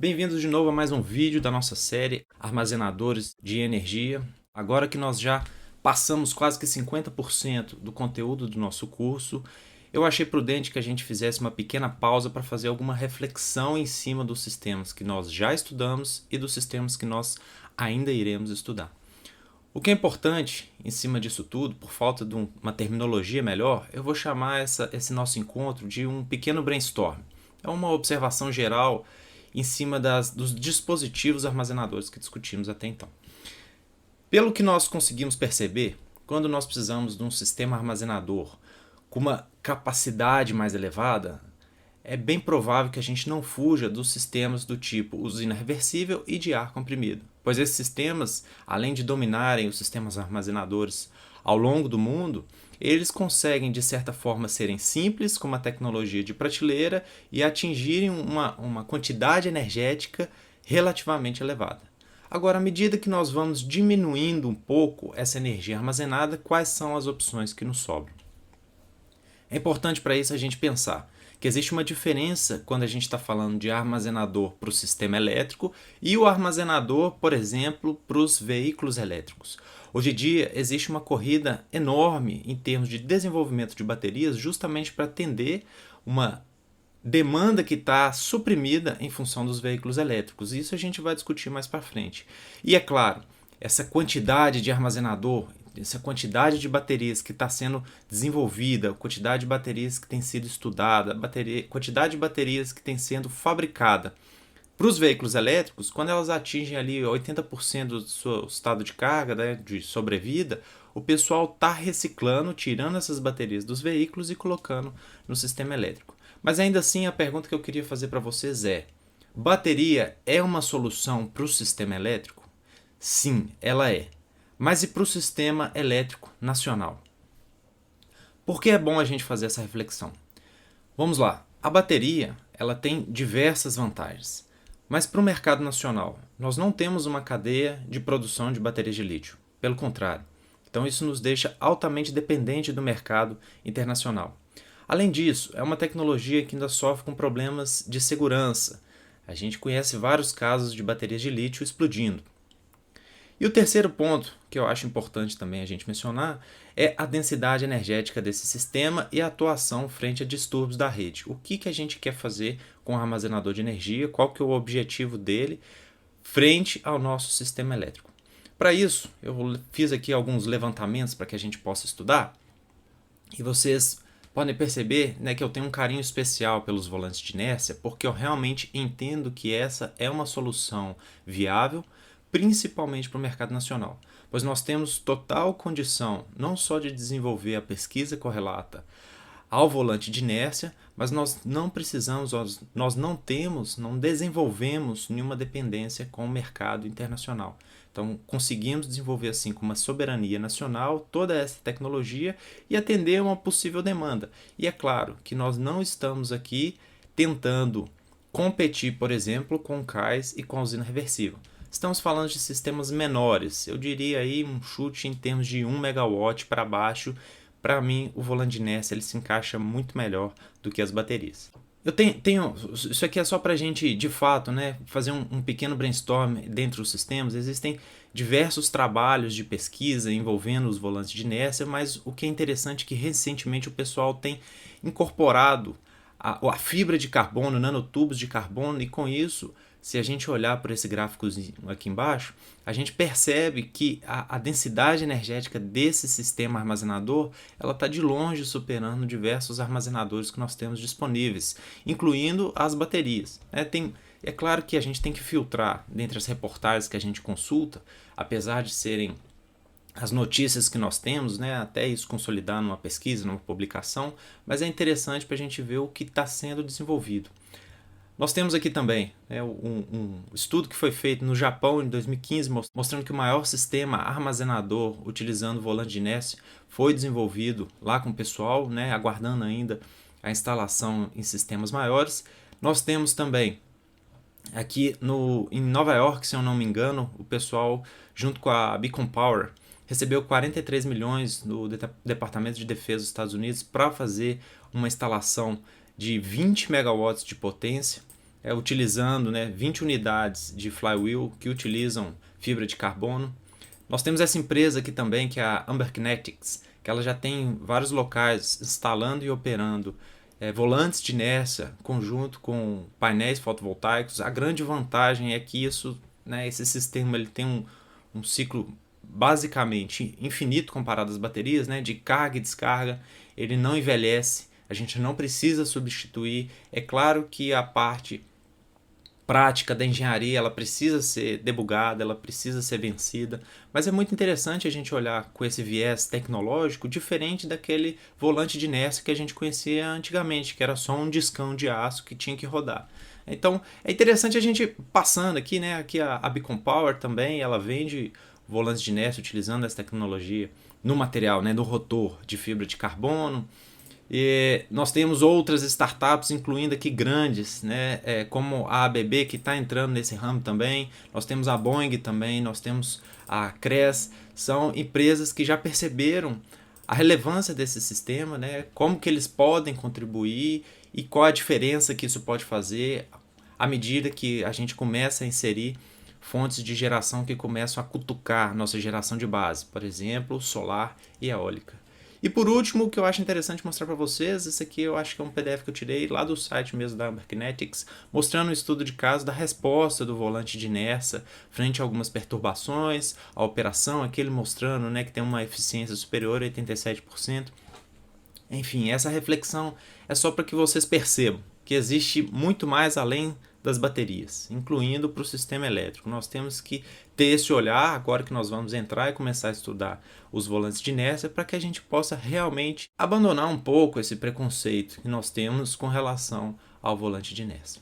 Bem-vindos de novo a mais um vídeo da nossa série Armazenadores de Energia. Agora que nós já passamos quase que 50% do conteúdo do nosso curso, eu achei prudente que a gente fizesse uma pequena pausa para fazer alguma reflexão em cima dos sistemas que nós já estudamos e dos sistemas que nós ainda iremos estudar. O que é importante em cima disso tudo, por falta de uma terminologia melhor, eu vou chamar esse nosso encontro de um pequeno brainstorm. É uma observação geral em cima dos dispositivos armazenadores que discutimos até então. Pelo que nós conseguimos perceber, quando nós precisamos de um sistema armazenador com uma capacidade mais elevada, é bem provável que a gente não fuja dos sistemas do tipo usina reversível e de ar comprimido, pois esses sistemas, além de dominarem os sistemas armazenadores ao longo do mundo, eles conseguem de certa forma serem simples, com uma tecnologia de prateleira, e atingirem uma quantidade energética relativamente elevada. Agora, à medida que nós vamos diminuindo um pouco essa energia armazenada, quais são as opções que nos sobram? É importante para isso a gente pensar que existe uma diferença quando a gente está falando de armazenador para o sistema elétrico e o armazenador, por exemplo, para os veículos elétricos. Hoje em dia existe uma corrida enorme em termos de desenvolvimento de baterias justamente para atender uma demanda que está suprimida em função dos veículos elétricos. Isso a gente vai discutir mais para frente. E é claro, essa quantidade de armazenador, essa quantidade de baterias que está sendo desenvolvida, a quantidade de baterias que tem sido estudada, a quantidade de baterias que tem sendo fabricada para os veículos elétricos, quando elas atingem ali 80% do seu estado de carga, né, de sobrevida, o pessoal está reciclando, tirando essas baterias dos veículos e colocando no sistema elétrico. Mas ainda assim, a pergunta que eu queria fazer para vocês é: bateria é uma solução para o sistema elétrico? Sim, ela é. Mas e para o sistema elétrico nacional? Por que é bom a gente fazer essa reflexão? Vamos lá. A bateria ela tem diversas vantagens. Mas para o mercado nacional, nós não temos uma cadeia de produção de baterias de lítio. Pelo contrário. Então isso nos deixa altamente dependente do mercado internacional. Além disso, é uma tecnologia que ainda sofre com problemas de segurança. A gente conhece vários casos de baterias de lítio explodindo. E o terceiro ponto, que eu acho importante também a gente mencionar, é a densidade energética desse sistema e a atuação frente a distúrbios da rede. O que a gente quer fazer com o armazenador de energia, qual que é o objetivo dele frente ao nosso sistema elétrico. Para isso, eu fiz aqui alguns levantamentos para que a gente possa estudar, e vocês podem perceber, né, que eu tenho um carinho especial pelos volantes de inércia, porque eu realmente entendo que essa é uma solução viável, principalmente para o mercado nacional, pois nós temos total condição não só de desenvolver a pesquisa correlata ao volante de inércia, mas nós não precisamos, nós não temos, não desenvolvemos nenhuma dependência com o mercado internacional. Então, conseguimos desenvolver assim com uma soberania nacional toda essa tecnologia e atender uma possível demanda. E é claro que nós não estamos aqui tentando competir, por exemplo, com o CAIS e com a usina reversível. Estamos falando de sistemas menores, eu diria aí um chute em termos de 1 megawatt para baixo. Para mim, o volante de inércia ele se encaixa muito melhor do que as baterias. Eu tenho isso aqui é só para a gente, de fato, né, fazer um pequeno brainstorm dentro dos sistemas. Existem diversos trabalhos de pesquisa envolvendo os volantes de inércia, mas o que é interessante é que recentemente o pessoal tem incorporado a fibra de carbono, nanotubos de carbono, e com isso, se a gente olhar por esse gráfico aqui embaixo, a gente percebe que a densidade energética desse sistema armazenador ela está de longe superando diversos armazenadores que nós temos disponíveis, incluindo as baterias. É claro que a gente tem que filtrar dentre as reportagens que a gente consulta, apesar de serem as notícias que nós temos, né, até isso consolidar numa pesquisa, numa publicação, mas é interessante para a gente ver o que está sendo desenvolvido. Nós temos aqui também, né, um estudo que foi feito no Japão em 2015, mostrando que o maior sistema armazenador utilizando volante de inércia foi desenvolvido lá com o pessoal, né, aguardando ainda a instalação em sistemas maiores. Nós temos também aqui em Nova York, se eu não me engano, o pessoal, junto com a Beacon Power, recebeu 43 milhões do Departamento de Defesa dos Estados Unidos para fazer uma instalação de 20 megawatts de potência utilizando, né, 20 unidades de flywheel que utilizam fibra de carbono. Nós temos essa empresa aqui também, que é a Amber Kinetics, que ela já tem vários locais instalando e operando volantes de inércia conjunto com painéis fotovoltaicos. A grande vantagem é que isso, né, esse sistema ele tem um ciclo basicamente infinito comparado às baterias, né, de carga e descarga. Ele não envelhece, a gente não precisa substituir. É claro que a parte prática da engenharia ela precisa ser debugada, ela precisa ser vencida, mas é muito interessante a gente olhar com esse viés tecnológico diferente daquele volante de inércia que a gente conhecia antigamente, que era só um discão de aço que tinha que rodar. Então é interessante a gente passando aqui, né? Aqui a Beacon Power também, ela vende volantes de inércia utilizando essa tecnologia no material, né, no rotor de fibra de carbono. E nós temos outras startups, incluindo aqui grandes, né, como a ABB, que está entrando nesse ramo também. Nós temos a Boeing também, nós temos a Cres. São empresas que já perceberam a relevância desse sistema, né, como que eles podem contribuir e qual a diferença que isso pode fazer à medida que a gente começa a inserir fontes de geração que começam a cutucar nossa geração de base, por exemplo, solar e eólica. E por último, o que eu acho interessante mostrar para vocês, esse aqui eu acho que é um PDF que eu tirei lá do site mesmo da Amber Kinetics, mostrando um estudo de caso da resposta do volante de inércia frente a algumas perturbações, a operação, aquele mostrando, né, que tem uma eficiência superior a 87%. Enfim, essa reflexão é só para que vocês percebam que existe muito mais além das baterias, incluindo para o sistema elétrico. Nós temos que ter esse olhar agora que nós vamos entrar e começar a estudar os volantes de inércia para que a gente possa realmente abandonar um pouco esse preconceito que nós temos com relação ao volante de inércia.